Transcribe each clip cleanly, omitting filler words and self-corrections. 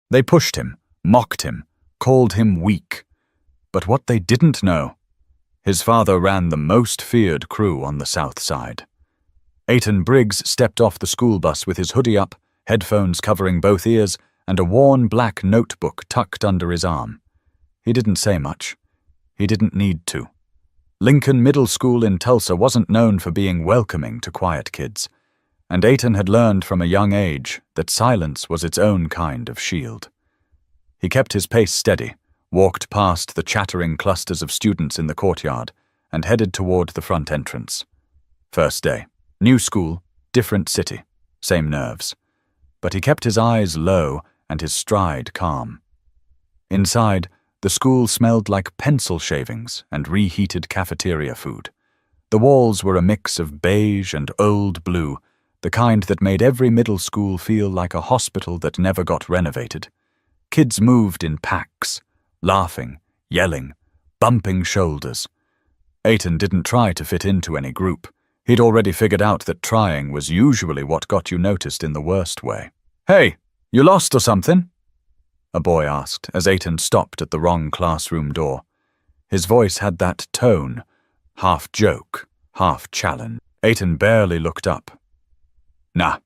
They pushed him, mocked him, called him weak. But what they didn't know, his father ran the most feared crew on the south side. Ayton Briggs stepped off the school bus with his hoodie up, headphones covering both ears, and a worn black notebook tucked under his arm. He didn't say much. He didn't need to. Lincoln Middle School in Tulsa wasn't known for being welcoming to quiet kids, and Ayton had learned from a young age that silence was its own kind of shield. He kept his pace steady, walked past the chattering clusters of students in the courtyard, and headed toward the front entrance. First day. New school, different city, same nerves. But he kept his eyes low and his stride calm. Inside, the school smelled like pencil shavings and reheated cafeteria food. The walls were a mix of beige and old blue, the kind that made every middle school feel like a hospital that never got renovated. Kids moved in packs, laughing, yelling, bumping shoulders. Ayton didn't try to fit into any group. He'd already figured out that trying was usually what got you noticed in the worst way. "Hey, you lost or something?" a boy asked as Ayton stopped at the wrong classroom door. His voice had that tone, half joke, half challenge. Ayton barely looked up. "Nah,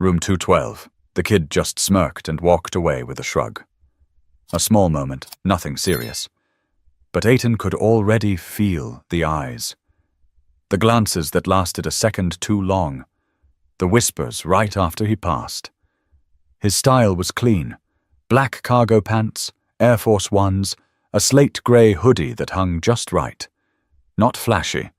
room 212. The kid just smirked and walked away with a shrug. A small moment, nothing serious. But Ayton could already feel the eyes. The glances that lasted a second too long. The whispers right after he passed. His style was clean. Black cargo pants, Air Force Ones, a slate grey hoodie that hung just right. Not flashy,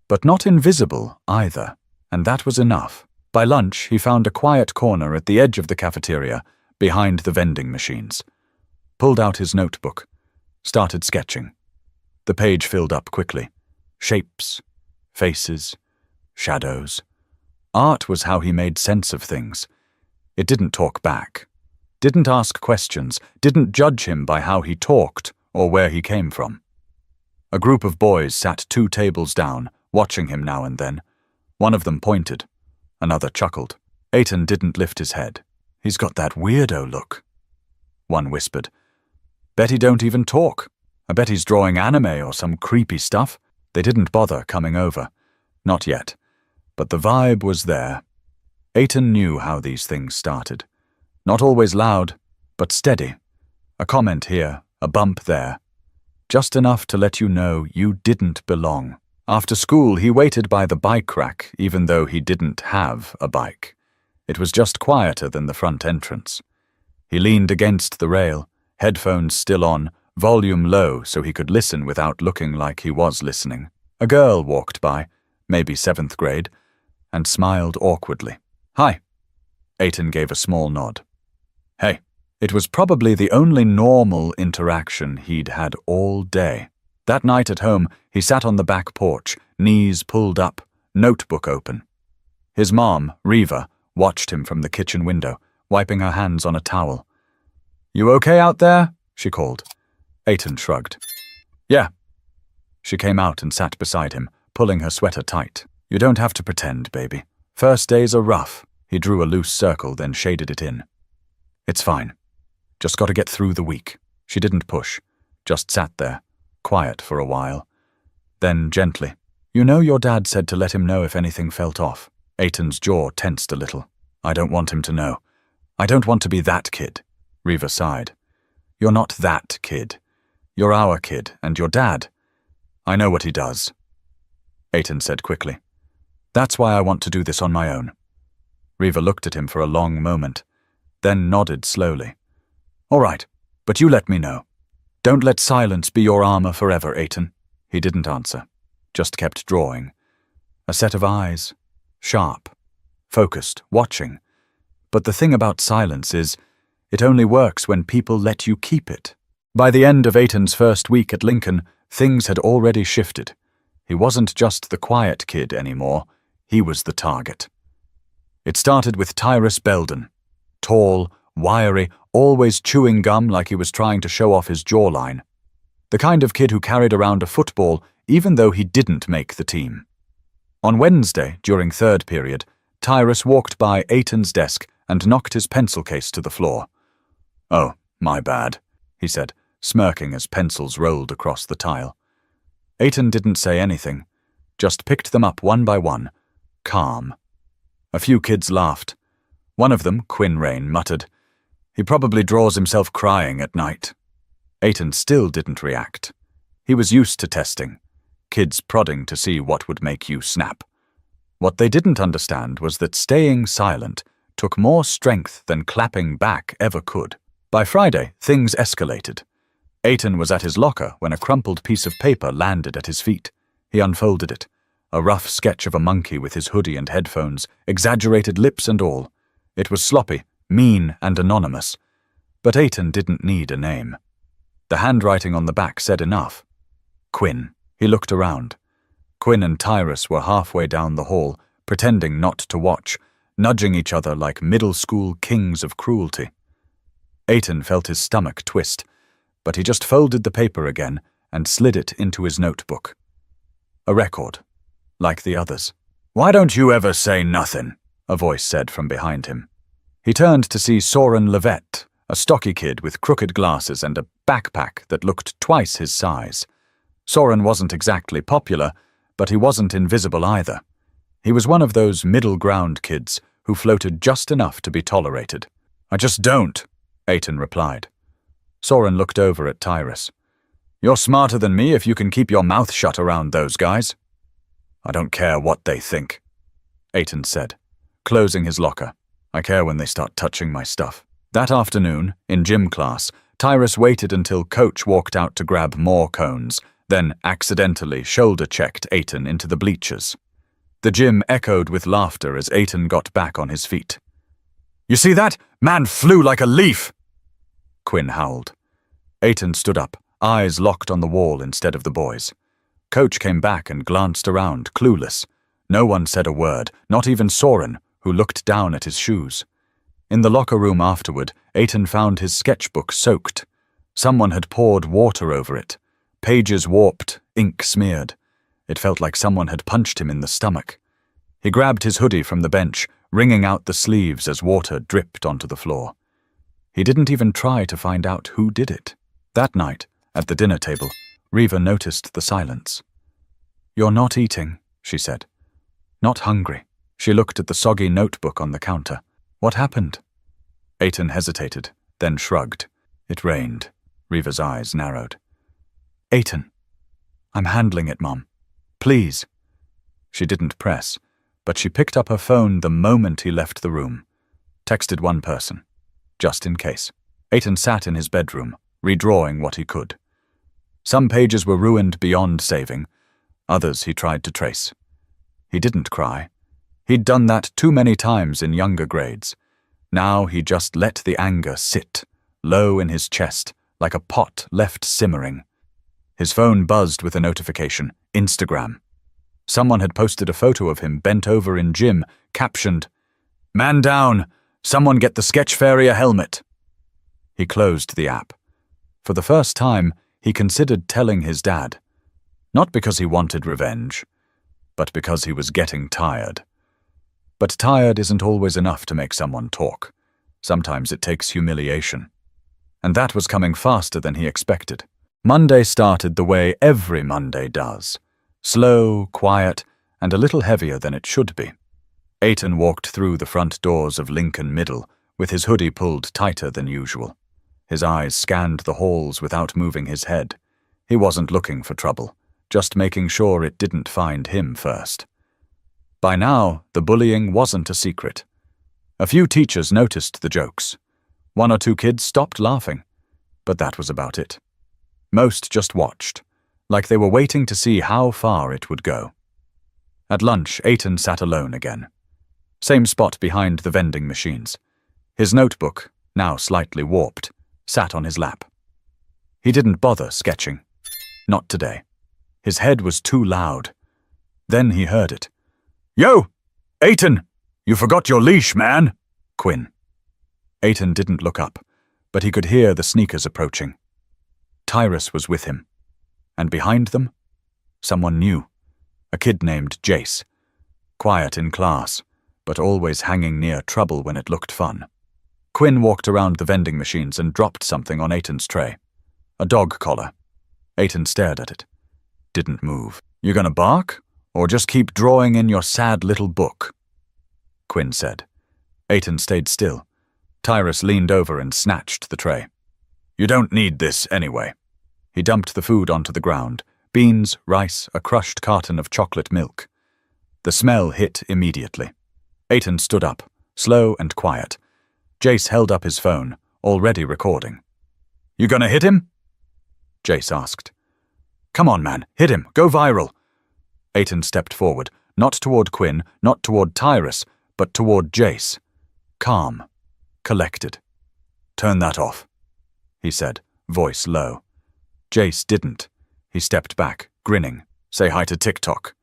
but not invisible either, and that was enough. By lunch, he found a quiet corner at the edge of the cafeteria, behind the vending machines. Pulled out his notebook, started sketching. The page filled up quickly. Shapes, faces, shadows. Art was how he made sense of things. It didn't talk back. Didn't ask questions, didn't judge him by how he talked or where he came from. A group of boys sat 2 tables down, watching him now and then. One of them pointed. Another chuckled. Ayton didn't lift his head. "He's got that weirdo look," one whispered. "Bet he don't even talk. I bet he's drawing anime or some creepy stuff." They didn't bother coming over. Not yet. But the vibe was there. Ayton knew how these things started. Not always loud, but steady. A comment here, a bump there. Just enough to let you know you didn't belong. After school, he waited by the bike rack, even though he didn't have a bike. It was just quieter than the front entrance. He leaned against the rail, headphones still on, volume low so he could listen without looking like he was listening. A girl walked by, maybe 7th grade, and smiled awkwardly. "Hi." Ayton gave a small nod. "Hey." It was probably the only normal interaction he'd had all day. That night at home, he sat on the back porch, knees pulled up, notebook open. His mom, Reva, watched him from the kitchen window, wiping her hands on a towel. "You okay out there?" she called. Ayton shrugged. "Yeah." She came out and sat beside him, pulling her sweater tight. "You don't have to pretend, baby. First days are rough." He drew a loose circle, then shaded it in. "It's fine. Just got to get through the week." She didn't push, just sat there, quiet for a while. Then, gently, "You know your dad said to let him know if anything felt off." Ayton's jaw tensed a little. "I don't want him to know. I don't want to be that kid." Reva sighed. "You're not that kid. You're our kid, and your dad. I know what he does." Ayton said quickly. "That's why I want to do this on my own." Reva looked at him for a long moment, then nodded slowly. "All right, but you let me know. Don't let silence be your armor forever, Ayton." He didn't answer, just kept drawing. A set of eyes, sharp, focused, watching. But the thing about silence is, it only works when people let you keep it. By the end of Ayton's first week at Lincoln, things had already shifted. He wasn't just the quiet kid anymore, he was the target. It started with Tyrus Belden. Tall, wiry, always chewing gum like he was trying to show off his jawline. The kind of kid who carried around a football even though he didn't make the team. On Wednesday, during 3rd period, Tyrus walked by Ayton's desk and knocked his pencil case to the floor. "Oh, my bad," he said, smirking as pencils rolled across the tile. Ayton didn't say anything, just picked them up one by one, calm. A few kids laughed. One of them, Quinn Rain, muttered, "He probably draws himself crying at night." Ayton still didn't react. He was used to testing, kids prodding to see what would make you snap. What they didn't understand was that staying silent took more strength than clapping back ever could. By Friday, things escalated. Ayton was at his locker when a crumpled piece of paper landed at his feet. He unfolded it. A rough sketch of a monkey with his hoodie and headphones, exaggerated lips and all. It was sloppy, mean, and anonymous. But Ayton didn't need a name. The handwriting on the back said enough. Quinn. He looked around. Quinn and Tyrus were halfway down the hall, pretending not to watch, nudging each other like middle school kings of cruelty. Ayton felt his stomach twist, but he just folded the paper again and slid it into his notebook. A record, like the others. "Why don't you ever say nothing?" a voice said from behind him. He turned to see Soren Levette, a stocky kid with crooked glasses and a backpack that looked twice his size. Soren wasn't exactly popular, but he wasn't invisible either. He was one of those middle-ground kids who floated just enough to be tolerated. "I just don't," Ayton replied. Soren looked over at Tyrus. "You're smarter than me if you can keep your mouth shut around those guys." "I don't care what they think," Ayton said, closing his locker. "I care when they start touching my stuff." That afternoon, in gym class, Tyrus waited until Coach walked out to grab more cones, then accidentally shoulder-checked Ayton into the bleachers. The gym echoed with laughter as Ayton got back on his feet. "You see that? Man flew like a leaf!" Quinn howled. Ayton stood up, eyes locked on the wall instead of the boys. Coach came back and glanced around, clueless. No one said a word, not even Soren, who looked down at his shoes. In the locker room afterward, Ayton found his sketchbook soaked. Someone had poured water over it. Pages warped, ink smeared. It felt like someone had punched him in the stomach. He grabbed his hoodie from the bench, wringing out the sleeves as water dripped onto the floor. He didn't even try to find out who did it. That night, at the dinner table, Reva noticed the silence. "You're not eating," she said. "Not hungry." She looked at the soggy notebook on the counter. "What happened?" Ayton hesitated, then shrugged. "It rained." Reva's eyes narrowed. "Ayton, I'm handling it, Mom. Please." She didn't press, but she picked up her phone the moment he left the room. Texted one person, just in case. Ayton sat in his bedroom, redrawing what he could. Some pages were ruined beyond saving, others he tried to trace. He didn't cry. He'd done that too many times in younger grades. Now he just let the anger sit, low in his chest, like a pot left simmering. His phone buzzed with a notification, Instagram. Someone had posted a photo of him bent over in gym, captioned, "Man down! Someone get the Sketch Fairy a helmet!" He closed the app. For the first time, he considered telling his dad. Not because he wanted revenge, but because he was getting tired. But tired isn't always enough to make someone talk. Sometimes it takes humiliation. And that was coming faster than he expected. Monday started the way every Monday does. Slow, quiet, and a little heavier than it should be. Ayton walked through the front doors of Lincoln Middle, with his hoodie pulled tighter than usual. His eyes scanned the halls without moving his head. He wasn't looking for trouble, just making sure it didn't find him first. By now, the bullying wasn't a secret. A few teachers noticed the jokes. One or two kids stopped laughing, but that was about it. Most just watched, like they were waiting to see how far it would go. At lunch, Ayton sat alone again. Same spot behind the vending machines. His notebook, now slightly warped, sat on his lap. He didn't bother sketching. Not today. His head was too loud. Then he heard it. "Yo! Ayton! You forgot your leash, man!" Quinn. Ayton didn't look up, but he could hear the sneakers approaching. Tyrus was with him. And behind them, someone new. A kid named Jace. Quiet in class, but always hanging near trouble when it looked fun. Quinn walked around the vending machines and dropped something on Ayton's tray. A dog collar. Ayton stared at it. Didn't move. You gonna bark? Or just keep drawing in your sad little book? Quinn said. Ayton stayed still. Tyrus leaned over and snatched the tray. You don't need this anyway. He dumped the food onto the ground. Beans, rice, a crushed carton of chocolate milk. The smell hit immediately. Ayton stood up, slow and quiet. Jace held up his phone, already recording. You gonna hit him? Jace asked. Come on, man, hit him, go viral. Ayton stepped forward, not toward Quinn, not toward Tyrus, but toward Jace. Calm, collected. Turn that off, he said, voice low. Jace didn't. He stepped back, grinning. Say hi to TikTok.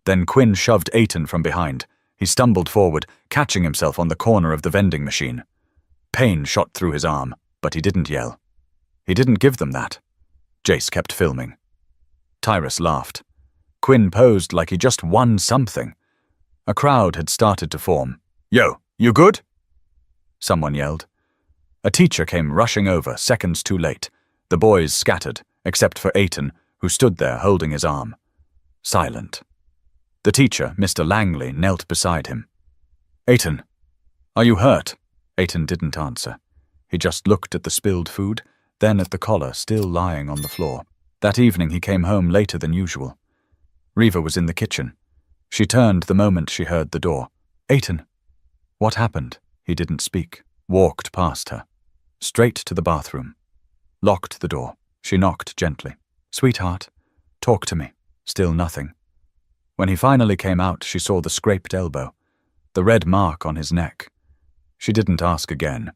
Then Quinn shoved Ayton from behind. He stumbled forward, catching himself on the corner of the vending machine. Pain shot through his arm, but he didn't yell. He didn't give them that. Jace kept filming. Tyrus laughed. Quinn posed like he just won something. A crowd had started to form. Yo, you good? Someone yelled. A teacher came rushing over, seconds too late. The boys scattered, except for Ayton, who stood there holding his arm. Silent. The teacher, Mr. Langley, knelt beside him. Ayton, are you hurt? Ayton didn't answer. He just looked at the spilled food, then at the collar still lying on the floor. That evening he came home later than usual. Reva was in the kitchen. She turned the moment she heard the door. Ayton. What happened? He didn't speak. Walked past her. Straight to the bathroom. Locked the door. She knocked gently. Sweetheart, talk to me. Still nothing. When he finally came out, she saw the scraped elbow, the red mark on his neck. She didn't ask again.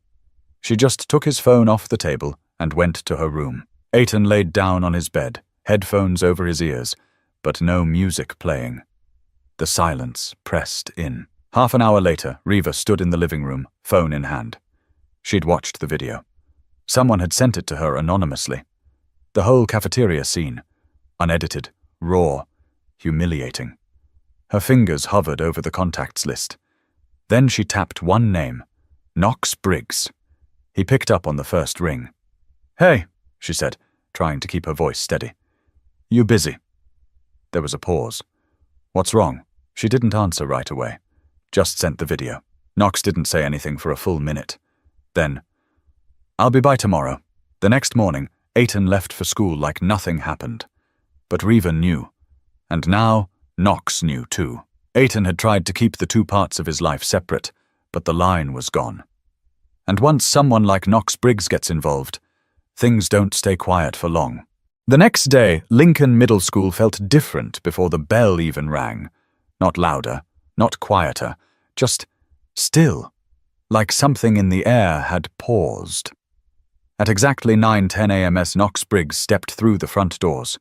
She just took his phone off the table and went to her room. Ayton laid down on his bed, headphones over his ears, but no music playing. The silence pressed in. Half an hour later, Reva stood in the living room, phone in hand. She'd watched the video. Someone had sent it to her anonymously. The whole cafeteria scene. Unedited, raw, humiliating. Her fingers hovered over the contacts list. Then she tapped one name, Knox Briggs. He picked up on the first ring. Hey, she said, trying to keep her voice steady. You busy? There was a pause. What's wrong? She didn't answer right away. Just sent the video. Knox didn't say anything for a full minute. Then, I'll be by tomorrow. The next morning, Ayton left for school like nothing happened. But Reva knew. And now, Knox knew too. Ayton had tried to keep the two parts of his life separate, but the line was gone. And once someone like Knox Briggs gets involved, things don't stay quiet for long. The next day, Lincoln Middle School felt different before the bell even rang. Not louder, not quieter, just still, like something in the air had paused. At exactly 9:10 a.m. Knox Briggs stepped through the front doors.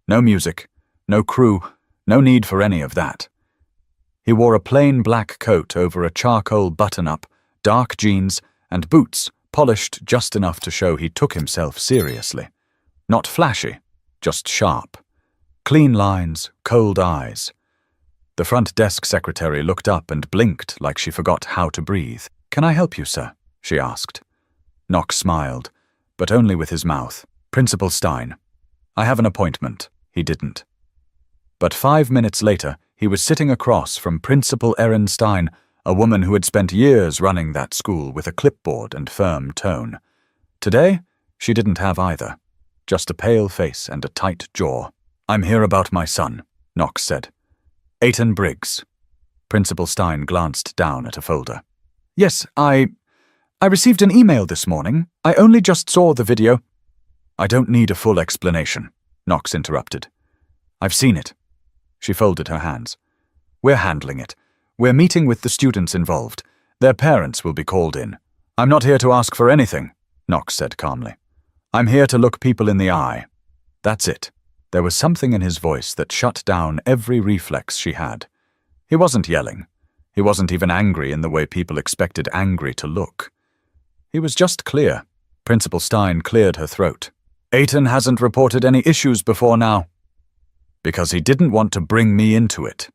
No music, no crew, no need for any of that. He wore a plain black coat over a charcoal button-up, dark jeans, and boots polished just enough to show he took himself seriously. Not flashy, just sharp. Clean lines, cold eyes. The front desk secretary looked up and blinked like she forgot how to breathe. Can I help you, sir? She asked. Knox smiled, but only with his mouth. Principal Stein. I have an appointment. He didn't. But 5 minutes later, he was sitting across from Principal Erin Stein, a woman who had spent years running that school with a clipboard and firm tone. Today, she didn't have either. Just a pale face and a tight jaw. I'm here about my son, Knox said. Ayton Briggs. Principal Stein glanced down at a folder. Yes, I received an email this morning. I only just saw the video. I don't need a full explanation, Knox interrupted. I've seen it. She folded her hands. We're handling it. We're meeting with the students involved. Their parents will be called in. I'm not here to ask for anything, Knox said calmly. I'm here to look people in the eye. That's it. There was something in his voice that shut down every reflex she had. He wasn't yelling. He wasn't even angry in the way people expected angry to look. He was just clear. Principal Stein cleared her throat. Ayton hasn't reported any issues before now. Because he didn't want to bring me into it.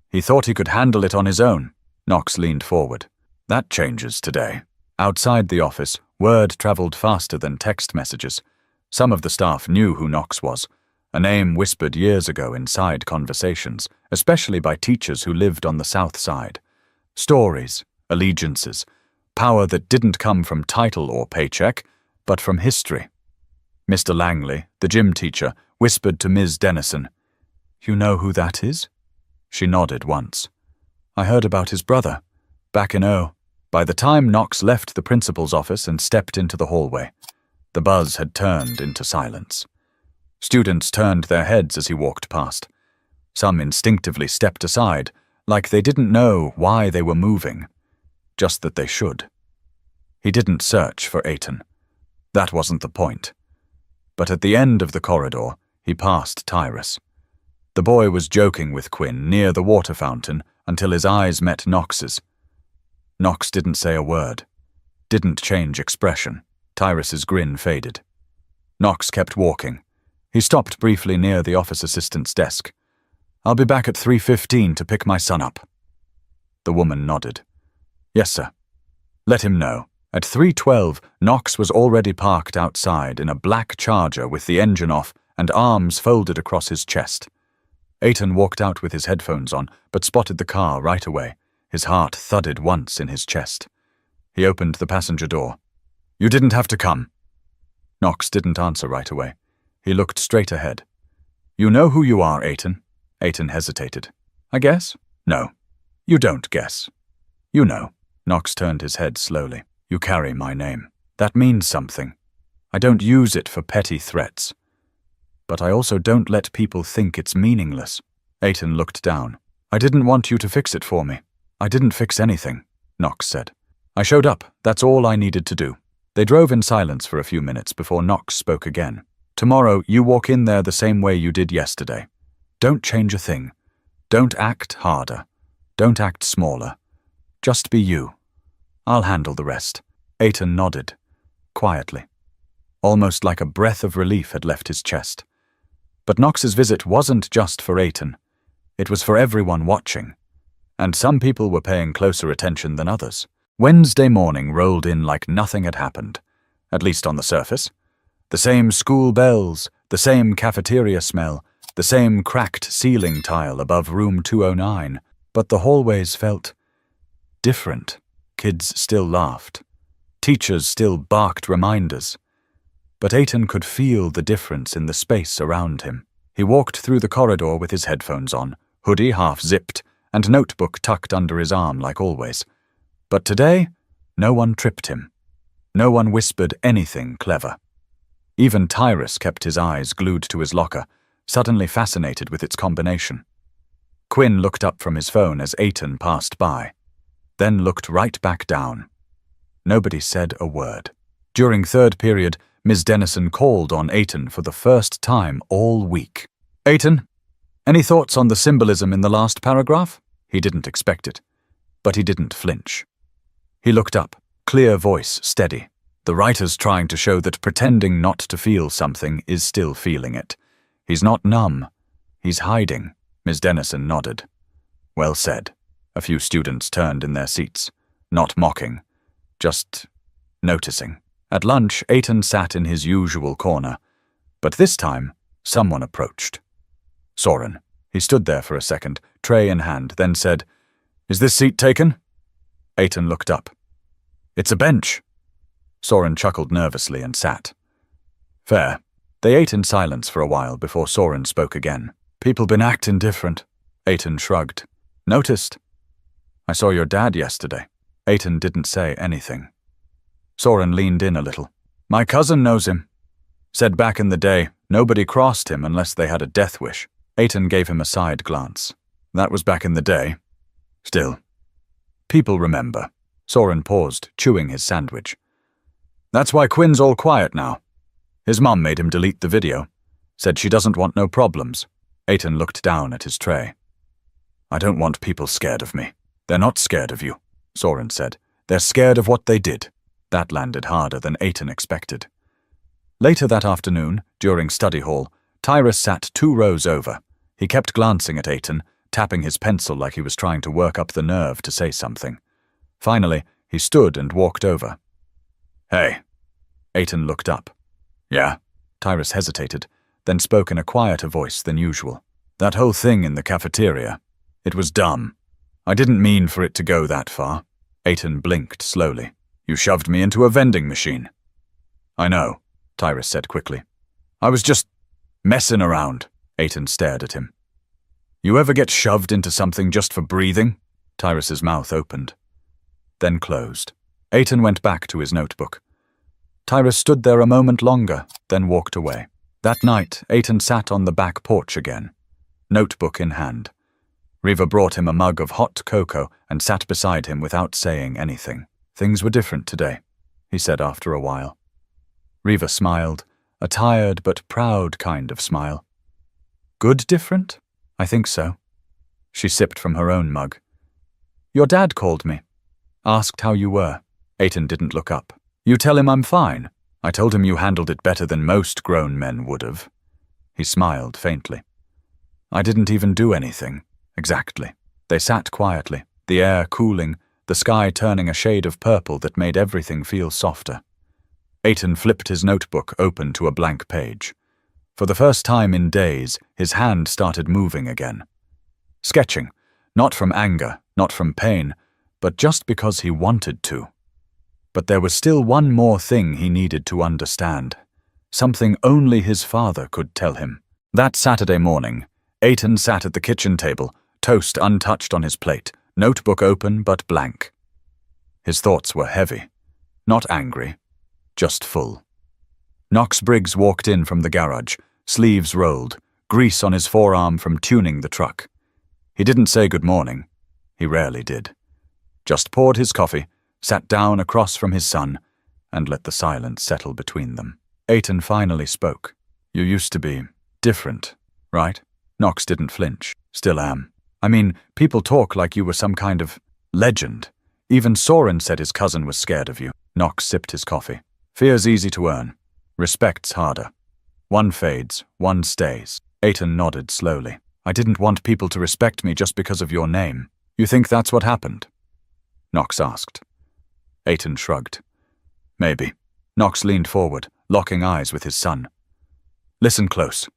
He thought he could handle it on his own. Knox leaned forward. That changes today. Outside the office, word traveled faster than text messages. Some of the staff knew who Knox was, a name whispered years ago in side conversations, especially by teachers who lived on the south side. Stories, allegiances, power that didn't come from title or paycheck, but from history. Mr. Langley, the gym teacher, whispered to Ms. Dennison, "You know who that is?" She nodded once. "I heard about his brother, back in O." By the time Knox left the principal's office and stepped into the hallway, the buzz had turned into silence. Students turned their heads as he walked past. Some instinctively stepped aside, like they didn't know why they were moving, just that they should. He didn't search for Ayton. That wasn't the point. But at the end of the corridor, he passed Tyrus. The boy was joking with Quinn near the water fountain until his eyes met Knox's. Knox didn't say a word, didn't change expression. Tyrus's grin faded. Knox kept walking. He stopped briefly near the office assistant's desk. "I'll be back at 3:15 to pick my son up." The woman nodded. "Yes, sir." Let him know. At 3:12, Knox was already parked outside in a black Charger with the engine off and arms folded across his chest. Ayton walked out with his headphones on, but spotted the car right away. His heart thudded once in his chest. He opened the passenger door. "You didn't have to come." Knox didn't answer right away. He looked straight ahead. "You know who you are, Ayton." Ayton hesitated. "I guess?" "No. You don't guess. You know." Knox turned his head slowly. "You carry my name. That means something. I don't use it for petty threats. But I also don't let people think it's meaningless." Ayton looked down. "I didn't want you to fix it for me." "I didn't fix anything," Knox said. "I showed up. That's all I needed to do." They drove in silence for a few minutes before Knox spoke again. "Tomorrow, you walk in there the same way you did yesterday. Don't change a thing. Don't act harder. Don't act smaller. Just be you. I'll handle the rest." Ayton nodded, quietly. Almost like a breath of relief had left his chest. But Knox's visit wasn't just for Ayton. It was for everyone watching. And some people were paying closer attention than others. Wednesday morning rolled in like nothing had happened, at least on the surface. The same school bells, the same cafeteria smell, the same cracked ceiling tile above room 209, but the hallways felt different. Kids still laughed. Teachers still barked reminders. But Ayton could feel the difference in the space around him. He walked through the corridor with his headphones on, hoodie half zipped, and notebook tucked under his arm like always. But today, no one tripped him. No one whispered anything clever. Even Tyrus kept his eyes glued to his locker, suddenly fascinated with its combination. Quinn looked up from his phone as Ayton passed by, then looked right back down. Nobody said a word. During third period, Ms. Dennison called on Ayton for the first time all week. "Ayton, any thoughts on the symbolism in the last paragraph?" He didn't expect it, but he didn't flinch. He looked up, clear voice steady. The writer's trying to show that pretending not to feel something is still feeling it. He's not numb. He's hiding. Ms. Dennison nodded. "Well said." A few students turned in their seats, not mocking, just noticing. At lunch, Ayton sat in his usual corner, but this time, someone approached. Soren. He stood there for a second, tray in hand, then said, "Is this seat taken?" Ayton looked up. "It's a bench." Soren chuckled nervously and sat. "Fair." They ate in silence for a while before Soren spoke again. "People been acting different." Ayton shrugged. "Noticed. I saw your dad yesterday." Ayton didn't say anything. Soren leaned in a little. "My cousin knows him. Said back in the day, nobody crossed him unless they had a death wish." Ayton gave him a side glance. "That was back in the day. Still. People remember." Soren paused, chewing his sandwich. "That's why Quinn's all quiet now. His mum made him delete the video. Said she doesn't want no problems." Ayton looked down at his tray. "I don't want people scared of me." "They're not scared of you," Soren said. "They're scared of what they did." That landed harder than Ayton expected. Later that afternoon, during study hall, Tyrus sat 2 rows over. He kept glancing at Ayton, tapping his pencil like he was trying to work up the nerve to say something. Finally, he stood and walked over. Hey. Ayton looked up. Yeah? Tyrus hesitated, then spoke in a quieter voice than usual. That whole thing in the cafeteria. It was dumb. I didn't mean for it to go that far. Ayton blinked slowly. You shoved me into a vending machine. I know, Tyrus said quickly. I was just messing around. Ayton stared at him. You ever get shoved into something just for breathing? Tyrus's mouth opened, then closed. Ayton went back to his notebook. Tyrus stood there a moment longer, then walked away. That night, Ayton sat on the back porch again, notebook in hand. Reva brought him a mug of hot cocoa and sat beside him without saying anything. Things were different today, he said after a while. Reva smiled, a tired but proud kind of smile. Good different? I think so. She sipped from her own mug. Your dad called me. Asked how you were. Ayton didn't look up. You tell him I'm fine. I told him you handled it better than most grown men would have. He smiled faintly. I didn't even do anything. Exactly. They sat quietly, the air cooling, the sky turning a shade of purple that made everything feel softer. Ayton flipped his notebook open to a blank page. For the first time in days, his hand started moving again. Sketching, not from anger, not from pain, but just because he wanted to. But there was still one more thing he needed to understand, something only his father could tell him. That Saturday morning, Ayton sat at the kitchen table, toast untouched on his plate, notebook open but blank. His thoughts were heavy, not angry, just full. Knox Briggs walked in from the garage, sleeves rolled, grease on his forearm from tuning the truck. He didn't say good morning. He rarely did. Just poured his coffee, sat down across from his son, and let the silence settle between them. Ayton finally spoke. You used to be different, right? Knox didn't flinch. Still am. I mean, people talk like you were some kind of legend. Even Soren said his cousin was scared of you. Knox sipped his coffee. Fear's easy to earn. Respect's harder. One fades, one stays. Ayton nodded slowly. I didn't want people to respect me just because of your name. You think that's what happened? Knox asked. Ayton shrugged. Maybe. Knox leaned forward, locking eyes with his son. Listen close.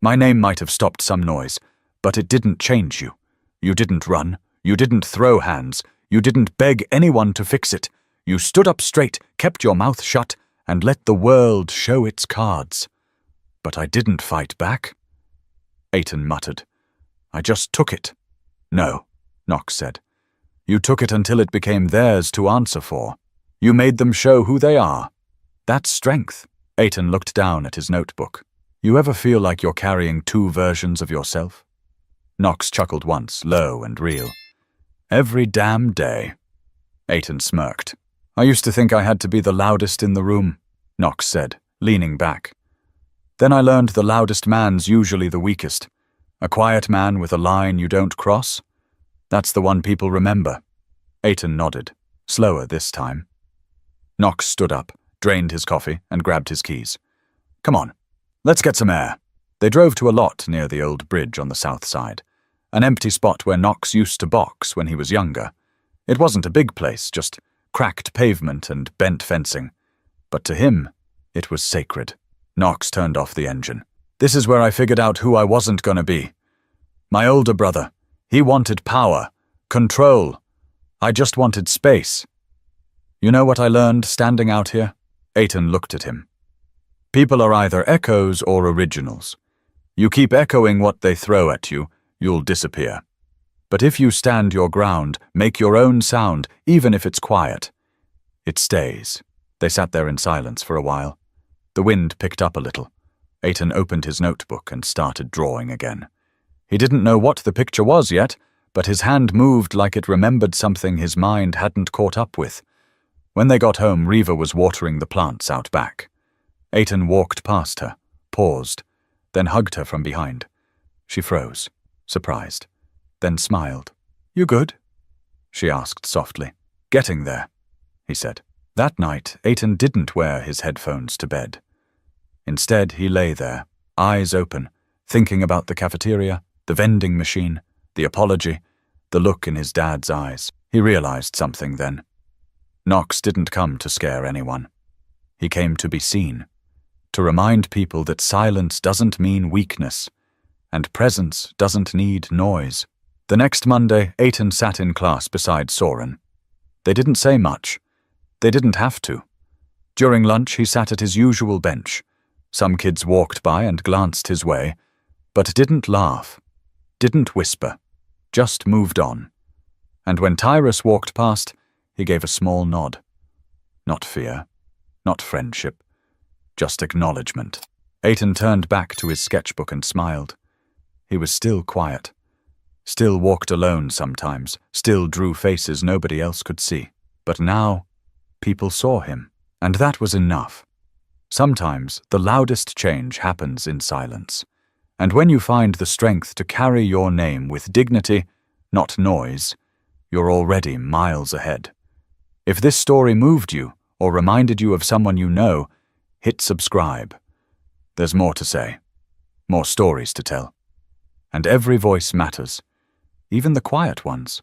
My name might have stopped some noise, but it didn't change you. You didn't run. You didn't throw hands. You didn't beg anyone to fix it. You stood up straight, kept your mouth shut, and let the world show its cards. But I didn't fight back. Ayton muttered. I just took it. No, Knox said. You took it until it became theirs to answer for. You made them show who they are. That's strength. Ayton looked down at his notebook. You ever feel like you're carrying two versions of yourself? Knox chuckled once, low and real. Every damn day. Ayton smirked. I used to think I had to be the loudest in the room, Knox said, leaning back. Then I learned the loudest man's usually the weakest. A quiet man with a line you don't cross. That's the one people remember. Ayton nodded, slower this time. Knox stood up, drained his coffee, and grabbed his keys. Come on, let's get some air. They drove to a lot near the old bridge on the south side, an empty spot where Knox used to box when he was younger. It wasn't a big place, just cracked pavement and bent fencing. But to him, it was sacred. Knox turned off the engine. This is where I figured out who I wasn't gonna be. My older brother, he wanted power, control. I just wanted space. You know what I learned standing out here? Ayton looked at him. People are either echoes or originals. You keep echoing what they throw at you, you'll disappear. But if you stand your ground, make your own sound, even if it's quiet, it stays. They sat there in silence for a while. The wind picked up a little. Ayton opened his notebook and started drawing again. He didn't know what the picture was yet, but his hand moved like it remembered something his mind hadn't caught up with. When they got home, Reva was watering the plants out back. Ayton walked past her, paused, then hugged her from behind. She froze, surprised, then smiled. You good? She asked softly. Getting there, he said. That night, Ayton didn't wear his headphones to bed. Instead, he lay there, eyes open, thinking about the cafeteria, the vending machine, the apology, the look in his dad's eyes. He realized something then. Knox didn't come to scare anyone. He came to be seen, to remind people that silence doesn't mean weakness, and presence doesn't need noise. The next Monday, Ayton sat in class beside Soren. They didn't say much. They didn't have to. During lunch, he sat at his usual bench. Some kids walked by and glanced his way, but didn't laugh, didn't whisper, just moved on. And when Tyrus walked past, he gave a small nod. Not fear, not friendship, just acknowledgement. Ayton turned back to his sketchbook and smiled. He was still quiet, still walked alone sometimes, still drew faces nobody else could see. But now, people saw him, and that was enough. Sometimes the loudest change happens in silence, and when you find the strength to carry your name with dignity, not noise, you're already miles ahead. If this story moved you or reminded you of someone you know, hit subscribe. There's more to say, more stories to tell. And every voice matters, even the quiet ones.